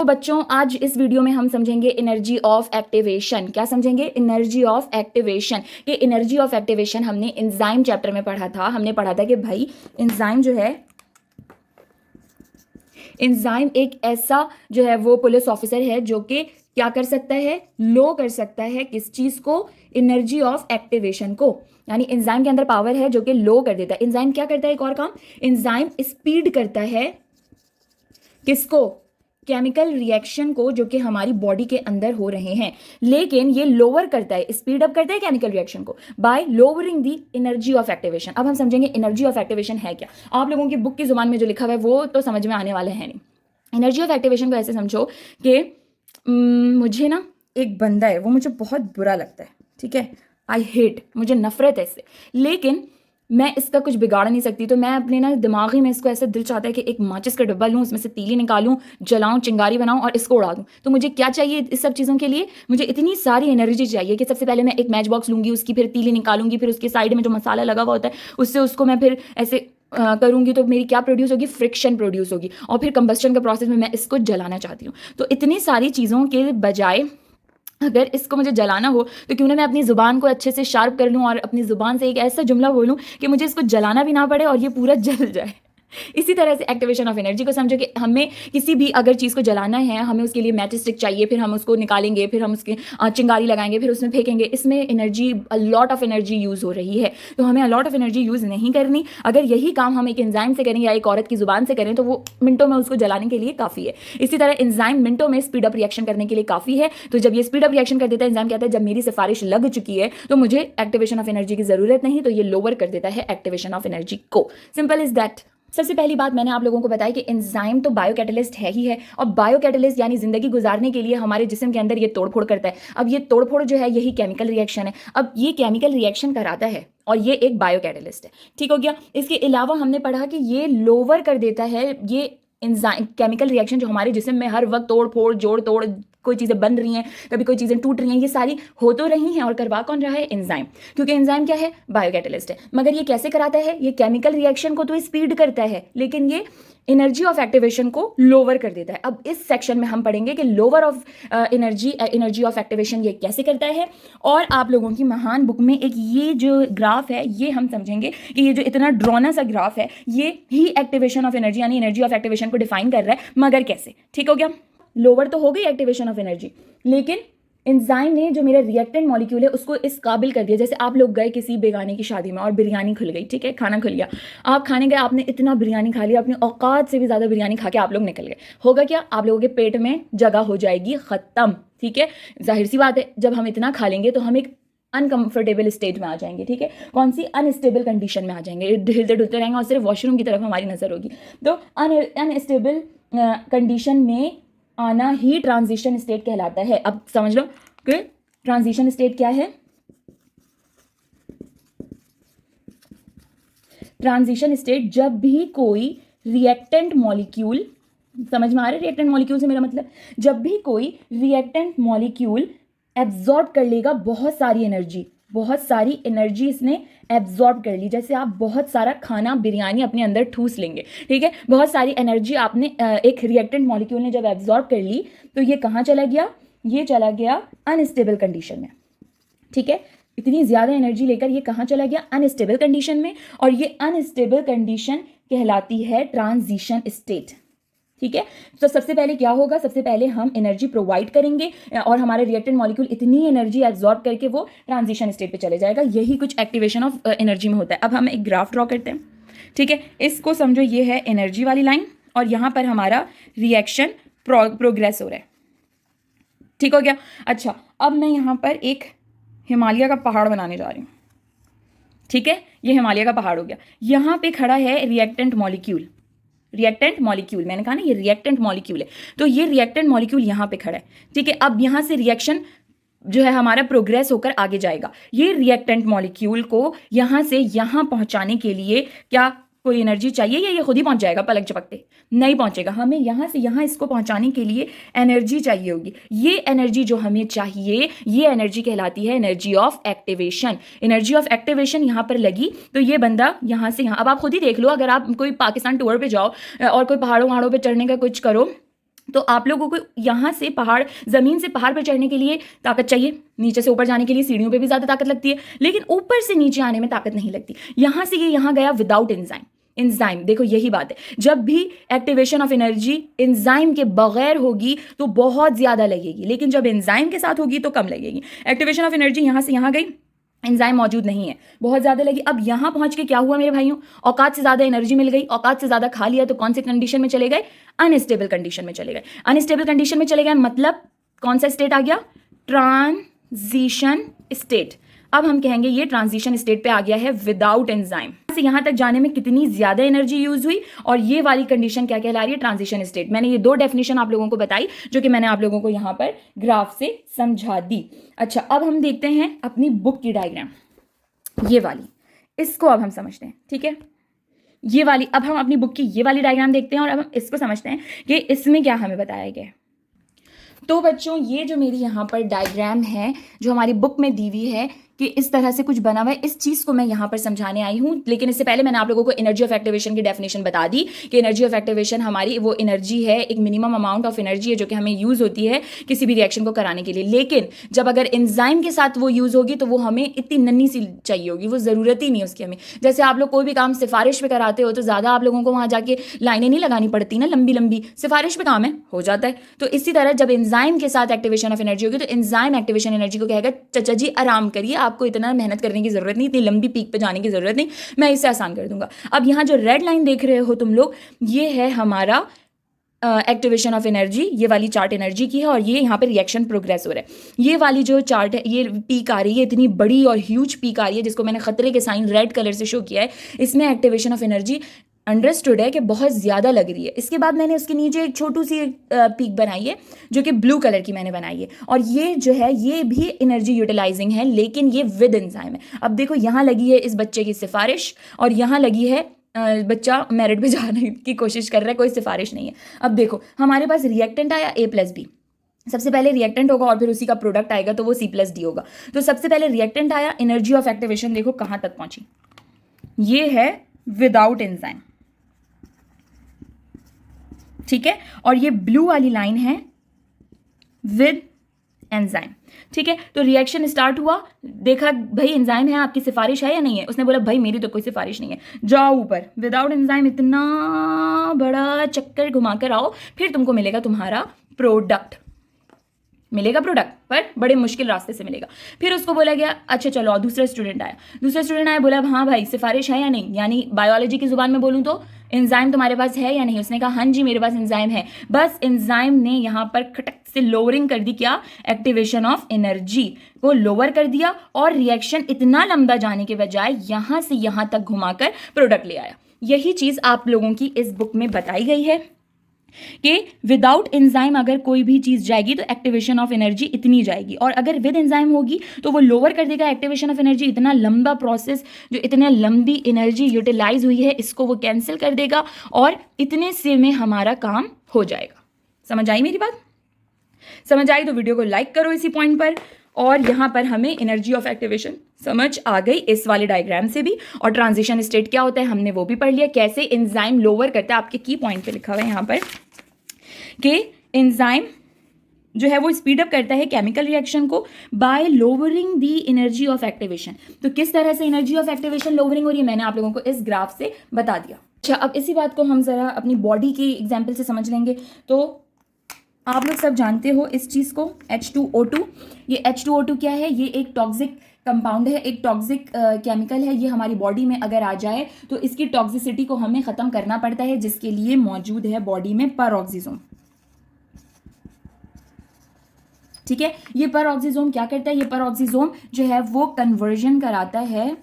तो बच्चों आज इस वीडियो में हम समझेंगे एनर्जी ऑफ एक्टिवेशन। क्या समझेंगे? Energy of activation. कि एनर्जी ऑफ एक्टिवेशन हमने एंजाइम चैप्टर में पढ़ा था। हमने पढ़ा था कि भाई एंजाइम जो है, एंजाइम एक ऐसा जो है वो पुलिस ऑफिसर है जो कि क्या कर सकता है, लो कर सकता है किस चीज को, एनर्जी ऑफ एक्टिवेशन को। यानी एंजाइम के अंदर पावर है जो कि लो कर देता है। एंजाइम क्या करता है? एक और काम, एंजाइम स्पीड करता है किसको? केमिकल रिएक्शन को जो कि हमारी बॉडी के अंदर हो रहे हैं। लेकिन ये लोअर करता है, स्पीड अप करता है केमिकल रिएक्शन को bye lowering the energy of activation. अब हम समझेंगे एनर्जी ऑफ एक्टिवेशन है क्या। आप लोगों की बुक की जुबान में जो लिखा हुआ है वो तो समझ में आने वाले हैं नहीं। एनर्जी ऑफ एक्टिवेशन को ऐसे समझो कि मुझे ना एक बंदा है, वो मुझे बहुत बुरा लगता है, ठीक है, आई हेट, मुझे नफरत है इससे, लेकिन मैं इसका कुछ बिगाड़ नहीं सकती। तो मैं अपने ना दिमागी में इसको ऐसे दिल चाहता है कि एक माचिस का डब्बा लूँ, उसमें से तीली निकालूं, जलाऊं, चिंगारी बनाऊं और इसको उड़ा दूं। तो मुझे क्या चाहिए इस सब चीज़ों के लिए? मुझे इतनी सारी एनर्जी चाहिए कि सबसे पहले मैं एक मैच बॉक्स लूंगी, उसकी फिर तीली निकालूंगी, फिर उसके साइड में जो मसाला लगा हुआ होता है उससे उसको मैं फिर ऐसे करूंगी, तो मेरी क्या प्रोड्यूस होगी? फ्रिक्शन प्रोड्यूस होगी, और फिर कंबस्टन का प्रोसेस में मैं इसको जलाना चाहती हूँ। तो इतनी सारी चीज़ों के बजाय अगर इसको मुझे जलाना हो तो क्यों ना मैं अपनी ज़ुबान को अच्छे से शार्प कर लूँ और अपनी ज़ुबान से एक ऐसा जुमला बोलूँ कि मुझे इसको जलाना भी ना पड़े और ये पूरा जल जाए। इसी तरह से एक्टिवेशन ऑफ एनर्जी को समझो कि हमें किसी भी अगर चीज़ को जलाना है, हमें उसके लिए मैच स्टिक चाहिए, फिर हम उसको निकालेंगे, फिर हम उसके चिंगारी लगाएंगे, फिर उसमें फेंकेंगे। इसमें energy, lot of energy use हो रही है। तो हमें लॉट ऑफ एनर्जी यूज़ नहीं करनी। अगर यही काम हम एक एंजाइम से करें या एक औरत की ज़ुबान से करें तो वो मिनटों में उसको जलाने के लिए काफ़ी है। इसी तरह एंजाइम मिनटों में स्पीड अप रिएक्शन करने के लिए काफ़ी है। तो जब ये स्पीड अप रिएक्शन कर देता है, एंजाइम कहता है जब मेरी सिफारिश लग चुकी है तो मुझे एक्टिवेशन ऑफ एनर्जी की ज़रूरत नहीं, तो ये लोअर कर देता है एक्टिवेशन ऑफ एनर्जी को। Simple is that. सबसे पहली बात मैंने आप लोगों को बताया कि एंजाइम तो बायो कैटलिस्ट है ही है, और बायो कैटलिस्ट यानी जिंदगी गुजारने के लिए हमारे जिस्म के अंदर ये तोड़फोड़ करता है। अब ये तोड़फोड़ जो है यही केमिकल रिएक्शन है। अब ये केमिकल रिएक्शन कराता है और ये एक बायो कैटलिस्ट है, ठीक हो गया। इसके अलावा हमने पढ़ा कि ये लोअर कर देता है ये एंजाइम केमिकल रिएक्शन जो हमारे जिस्म में हर वक्त तोड़ फोड़ जोड़ तोड़, कोई चीज़ें बन रही हैं, कभी कोई चीज़ें टूट रही हैं, ये सारी हो तो रही हैं, और करवा कौन रहा है? एंजाइम। क्योंकि एंजाइम क्या है? बायो कैटलिस्ट है। मगर ये कैसे कराता है? ये केमिकल रिएक्शन को तो स्पीड करता है, लेकिन ये एनर्जी ऑफ एक्टिवेशन को लोअर कर देता है। अब इस सेक्शन में हम पढ़ेंगे कि lower of energy of activation ये कैसे करता है। और आप लोगों की महान बुक में एक ये जो ग्राफ है, ये हम समझेंगे कि ये जो इतना ड्रोना सा ग्राफ है, ये ही एक्टिवेशन ऑफ एनर्जी यानी एनर्जी ऑफ एक्टिवेशन को डिफाइन कर रहा है। मगर कैसे? ठीक हो गया। लोअर तो हो गई एक्टिवेशन ऑफ एनर्जी, लेकिन एंजाइम ने जो मेरा रिएक्टेंट मॉलिक्यूल है उसको इस काबिल कर दिया। जैसे आप लोग गए किसी बेगाने की शादी में और बिरयानी खुल गई, ठीक है, खाना खुल गया, आप खाने गए, आपने इतना बिरयानी खा लिया, अपनी औकात से भी ज़्यादा बिरयानी खा के आप लोग निकल गए। होगा क्या? आप लोगों के पेट में जगह हो जाएगी ख़त्म, ठीक है। जाहिर सी बात है, जब हम इतना खा लेंगे तो हम एक अनकंफर्टेबल स्टेट में आ जाएंगे, ठीक है। कौन सी? अनस्टेबल कंडीशन में आ जाएंगे, हिलते डुलते रहेंगे और सिर्फ वॉशरूम की तरफ हमारी नज़र होगी। तो अनस्टेबल कंडीशन में आना ही ट्रांजिशन स्टेट कहलाता है। अब समझ लो कि ट्रांजिशन स्टेट क्या है। ट्रांजिशन स्टेट जब भी कोई रिएक्टेंट मॉलिक्यूल, समझ में आ रहा है रिएक्टेंट मॉलिक्यूल से मेरा मतलब, जब भी कोई रिएक्टेंट मॉलिक्यूल एब्जॉर्ब कर लेगा बहुत सारी एनर्जी इसने एब्जॉर्ब कर ली। जैसे आप बहुत सारा खाना, बिरयानी अपने अंदर ठूस लेंगे, ठीक है, बहुत सारी एनर्जी आपने एक रिएक्टेंट मॉलिक्यूल ने जब एब्जॉर्ब कर ली तो ये कहाँ चला गया? ये चला गया अनस्टेबल कंडीशन में, ठीक है। इतनी ज़्यादा एनर्जी लेकर ये कहाँ चला गया? अनस्टेबल कंडीशन में, और ये अनस्टेबल कंडीशन कहलाती है ट्रांजिशन स्टेट, ठीक है। तो सबसे पहले क्या होगा? सबसे पहले हम एनर्जी प्रोवाइड करेंगे और हमारे रिएक्टेंट मॉलिक्यूल इतनी एनर्जी एब्जॉर्ब करके वो ट्रांजिशन स्टेट पे चले जाएगा। यही कुछ एक्टिवेशन ऑफ एनर्जी में होता है। अब हम एक ग्राफ ड्रॉ करते हैं, ठीक है। इसको समझो, ये है एनर्जी वाली लाइन और यहाँ पर हमारा रिएक्शन प्रोग्रेस हो रहा है, ठीक हो गया। अच्छा, अब मैं यहाँ पर एक हिमालय का पहाड़ बनाने जा रही हूँ, ठीक है। ये हिमालय का पहाड़ हो गया। यहाँ पे खड़ा है रिएक्टेंट मॉलिक्यूल, मैंने कहा ना ये रिएक्टेंट मॉलिक्यूल है, तो ये रिएक्टेंट मॉलिक्यूल यहाँ पे खड़ा है, ठीक है। अब यहाँ से रिएक्शन जो है हमारा प्रोग्रेस होकर आगे जाएगा। ये रिएक्टेंट मॉलिक्यूल को यहाँ से यहाँ पहुँचाने के लिए क्या कोई एनर्जी चाहिए या ये खुद ही पहुंच जाएगा पलक झपकते? नहीं पहुंचेगा। हमें यहाँ से यहाँ इसको पहुंचाने के लिए एनर्जी चाहिए होगी। ये एनर्जी जो हमें चाहिए, ये एनर्जी कहलाती है energy of activation. Energy of activation यहाँ पर लगी तो ये बंदा यहाँ से यहाँ, अब आप खुद ही देख लो, अगर आप कोई पाकिस्तान टूर पे जाओ और कोई पहाड़ों पे चढ़ने का कुछ करो तो आप लोगों को यहाँ से पहाड़, ज़मीन से पहाड़ पर चढ़ने के लिए ताकत चाहिए, नीचे से ऊपर जाने के लिए सीढ़ियों पे भी ज़्यादा ताकत लगती है, लेकिन ऊपर से नीचे आने में ताकत नहीं लगती। यहाँ से ये यहाँ गया विदाउट एंजाइम। एंजाइम, देखो यही बात है, जब भी एक्टिवेशन ऑफ एनर्जी एंजाइम के बगैर होगी तो बहुत ज़्यादा लगेगी, लेकिन जब एंजाइम के साथ होगी तो कम लगेगी। एक्टिवेशन ऑफ एनर्जी यहाँ से यहाँ गई, एंजाइम मौजूद नहीं है, बहुत ज़्यादा लगी। अब यहाँ पहुँच के क्या हुआ मेरे भाइयों, औकात से ज़्यादा एनर्जी मिल गई, औकात से ज़्यादा खा लिया, तो कौन से कंडीशन में चले गए, अनस्टेबल कंडीशन में चले गए। अनस्टेबल कंडीशन में चले गए मतलब कौन सा स्टेट आ गया, ट्रांजिशन स्टेट। अब हम कहेंगे ये ट्रांजिशन स्टेट पे आ गया है विदाउट एंजाइम। से यहाँ तक जाने में कितनी ज्यादा एनर्जी यूज हुई, और ये वाली कंडीशन क्या कहला रही है, ट्रांजिशन स्टेट। मैंने ये दो डेफिनेशन आप लोगों को बताई जो कि मैंने आप लोगों को यहाँ पर ग्राफ से समझा दी। अच्छा, अब हम देखते हैं अपनी बुक की डायग्राम, ये वाली, इसको अब हम समझते हैं। ठीक है, ये वाली, अब हम अपनी बुक की ये वाली डायग्राम देखते हैं और अब हम इसको समझते हैं कि इसमें क्या हमें बताया गया है। तो बच्चों, ये जो मेरी यहाँ पर डायग्राम है जो हमारी बुक में दी हुई है कि इस तरह से कुछ बना हुआ है, इस चीज़ को मैं यहाँ पर समझाने आई हूँ। लेकिन इससे पहले मैंने आप लोगों को एनर्जी ऑफ एक्टिवेशन की डेफिनेशन बता दी कि एनर्जी ऑफ एक्टिवेशन हमारी वो एनर्जी है, एक मिनिमम अमाउंट ऑफ एनर्जी है जो कि हमें यूज़ होती है किसी भी रिएक्शन को कराने के लिए। लेकिन जब अगर एंजाइम के साथ वो यूज़ होगी तो वो हमें इतनी नन्ही सी चाहिए होगी, वो ज़रूरत ही नहीं उसकी हमें। जैसे आप लोग कोई भी काम सिफारिश पे कराते हो तो ज़्यादा आप लोगों को वहाँ जाके लाइनें नहीं लगानी पड़ती ना, लंबी लंबी, सिफारिश पे काम है, हो जाता है। तो इसी तरह जब एंजाइम के साथ एक्टिवेशन ऑफ एनर्जी होगी तो एंजाइम एक्टिवेशन एनर्जी को कहेगा, चचा जी आराम करिए, आपको इतना मेहनत करने की जरूरत नहीं, इतनी लंबी पीक पे जाने की जरूरत नहीं, मैं इसे आसान कर दूंगा। अब यहाँ जो रेड लाइन देख रहे हो तुम लोग, ये है हमारा एक्टिवेशन ऑफ एनर्जी, ये वाली चार्ट एनर्जी की है, और ये यहाँ पे रिएक्शन प्रोग्रेस हो रहा है। ये वाली जो चार्ट है, ये पीक आ रही है, इतनी बड़ी और ह्यूज पीक आ रही है जिसको मैंने खतरे के साइन रेड कलर से शो किया है। इसमें एक्टिवेशन ऑफ एनर्जी अंडरस्टूड है कि बहुत ज़्यादा लग रही है। इसके बाद मैंने उसके नीचे एक छोटू सी पीक बनाई है जो कि ब्लू कलर की मैंने बनाई है, और ये जो है ये भी एनर्जी यूटिलाइजिंग है, लेकिन ये विद एंजाइम है। अब देखो, यहाँ लगी है इस बच्चे की सिफारिश और यहाँ लगी है बच्चा मेरिट पे जाने की कोशिश कर रहा है, कोई सिफारिश नहीं है। अब देखो, हमारे पास रिएक्टेंट आया A+B, सबसे पहले रिएक्टेंट होगा और फिर उसी का प्रोडक्ट आएगा तो वो C+D होगा। तो सबसे पहले रिएक्टेंट आया, एनर्जी ऑफ एक्टिवेशन देखो कहाँ तक पहुंची, ये है विदाउट एंजाइम, ठीक है, और ये ब्लू वाली लाइन है विद एंजाइम। ठीक है, तो रिएक्शन स्टार्ट हुआ, देखा भाई एंजाइम है, आपकी सिफारिश है या नहीं है, उसने बोला भाई मेरी तो कोई सिफारिश नहीं है, जाओ ऊपर, विदाउट एंजाइम इतना बड़ा चक्कर घुमा कर आओ, फिर तुमको मिलेगा तुम्हारा प्रोडक्ट, मिलेगा प्रोडक्ट, पर बड़े मुश्किल रास्ते से मिलेगा। फिर उसको बोला गया अच्छा चलो, दूसरा स्टूडेंट आया, बोला हाँ भाई सिफारिश है या नहीं, यानी बायोलॉजी की जुबान में बोलूँ तो एंजाइम तुम्हारे पास है या नहीं। उसने कहा हाँ जी मेरे पास एंजाइम है। बस एंजाइम ने यहाँ पर खटक से लोअरिंग कर दी, क्या, एक्टिवेशन ऑफ एनर्जी को लोअर कर दिया, और रिएक्शन इतना लंबा जाने के बजाय यहाँ से यहाँ तक घुमाकर प्रोडक्ट ले आया। यही चीज़ आप लोगों की इस बुक में बताई गई है कि विदाउट एंजाइम अगर कोई भी चीज़ जाएगी तो एक्टिवेशन ऑफ एनर्जी इतनी जाएगी, और अगर विद एंजाइम होगी तो वो लोअर कर देगा एक्टिवेशन ऑफ एनर्जी। इतना लंबा प्रोसेस, जो इतने लंबी एनर्जी यूटिलाइज हुई है, इसको वो कैंसिल कर देगा और इतने से में हमारा काम हो जाएगा। समझ आई मेरी बात? समझ आई तो वीडियो को लाइक करो इसी पॉइंट पर। और यहाँ पर हमें एनर्जी ऑफ एक्टिवेशन समझ आ गई इस वाले डायग्राम से भी, और ट्रांजिशन स्टेट क्या होता है हमने वो भी पढ़ लिया, कैसे एंजाइम लोअर करता है। आपके की पॉइंट पे लिखा हुआ है यहाँ पर कि एंजाइम जो है वो स्पीड अप करता है केमिकल रिएक्शन को bye lowering the energy of activation. तो किस तरह से एनर्जी ऑफ एक्टिवेशन लोअरिंग हो रही है मैंने आप लोगों को इस ग्राफ से बता दिया। अच्छा, अब इसी बात को हम जरा अपनी बॉडी की एग्जाम्पल से समझ लेंगे। तो आप लोग सब जानते हो इस चीज़ को, H2O2। ये H2O2 क्या है? ये एक टॉक्सिक कंपाउंड है, एक टॉक्सिक केमिकल है। ये हमारी बॉडी में अगर आ जाए तो इसकी टॉक्सिसिटी को हमें ख़त्म करना पड़ता है, जिसके लिए मौजूद है बॉडी में परऑक्सीजोम। ठीक है, ये परऑक्सीजोम क्या करता है? ये परऑक्सीजोम जो है वो कन्वर्जन कराता है,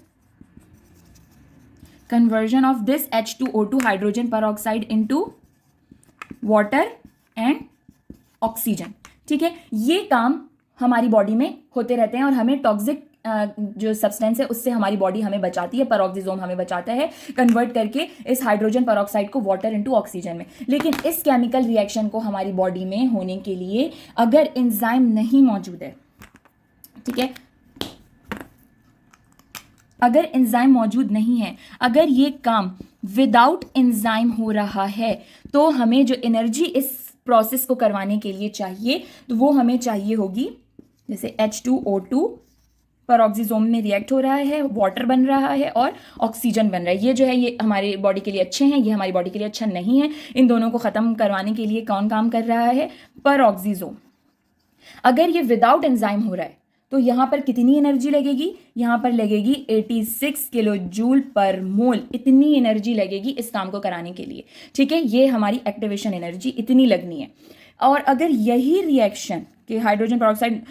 conversion of this H2O2 hydrogen peroxide into water and oxygen. ठीक है, ये काम हमारी बॉडी में होते रहते हैं और हमें टॉक्सिक जो सब्सटेंस है उससे हमारी बॉडी हमें बचाती है, परऑक्सीजोम हमें बचाता है कन्वर्ट करके इस हाइड्रोजन परऑक्साइड को वाटर इनटू ऑक्सीजन में। लेकिन इस केमिकल रिएक्शन को हमारी बॉडी में होने के लिए अगर एंजाइम नहीं मौजूद है, ठीक है, अगर एंजाइम मौजूद नहीं है, अगर ये काम विदाउट एंजाइम हो रहा है, तो हमें जो एनर्जी इस प्रोसेस को करवाने के लिए चाहिए, तो वो हमें चाहिए होगी, जैसे H2O2 पेरोक्सिसोम में रिएक्ट हो रहा है, वाटर बन रहा है और ऑक्सीजन बन रहा है। ये जो है ये हमारे बॉडी के लिए अच्छे हैं, ये हमारी बॉडी के लिए अच्छा नहीं है। इन दोनों को ख़त्म करवाने के लिए कौन काम कर रहा है? पेरोक्सिसोम। अगर ये विदाउट एंजाइम हो रहा है तो यहाँ पर कितनी एनर्जी लगेगी? यहाँ पर लगेगी 86 किलो जूल पर मोल। इतनी एनर्जी लगेगी इस काम को कराने के लिए, ठीक है। ये हमारी एक्टिवेशन एनर्जी इतनी लगनी है। और अगर यही रिएक्शन कि हाइड्रोजन पेरोक्साइड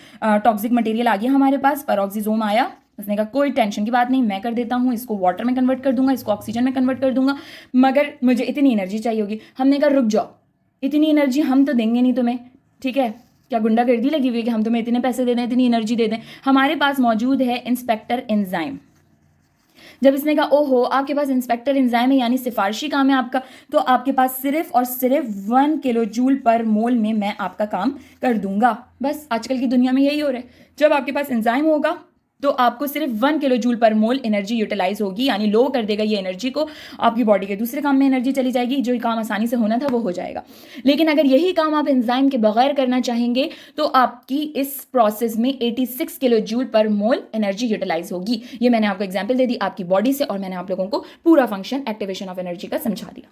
टॉक्सिक मटेरियल आ गया हमारे पास, पेरोक्सिसोम आया, उसने कहा कोई टेंशन की बात नहीं, मैं कर देता हूँ, इसको वाटर में कन्वर्ट कर दूंगा, इसको ऑक्सीजन में कन्वर्ट कर दूंगा, मगर मुझे इतनी एनर्जी चाहिए होगी। हमने कहा रुक जाओ, इतनी एनर्जी हम तो देंगे नहीं तुम्हें, ठीक है। क्या गुंडागर्दी लगी हुई है कि हम तुम्हें इतने पैसे दे दें, इतनी एनर्जी दे दें? हमारे पास मौजूद है इंस्पेक्टर एंजाइम। जब इसने कहा ओहो आपके पास इंस्पेक्टर एंजाइम है, यानी सिफारशी काम है आपका, तो आपके पास सिर्फ और सिर्फ 1 किलो जूल पर मोल में मैं आपका काम कर दूंगा। बस आजकल की दुनिया में यही हो रहा है, जब आपके पास एंजाइम होगा तो आपको सिर्फ 1 किलो जूल पर मोल एनर्जी यूटिलाइज होगी, यानी लो कर देगा ये एनर्जी को, आपकी बॉडी के दूसरे काम में एनर्जी चली जाएगी, जो काम आसानी से होना था वो हो जाएगा। लेकिन अगर यही काम आप एंजाइम के बगैर करना चाहेंगे तो आपकी इस प्रोसेस में 86 किलो जूल पर मोल एनर्जी यूटिलाइज होगी। ये मैंने आपको एग्जाम्पल दे दी आपकी बॉडी से, और मैंने आप लोगों को पूरा फंक्शन एक्टिवेशन ऑफ एनर्जी का समझा दिया।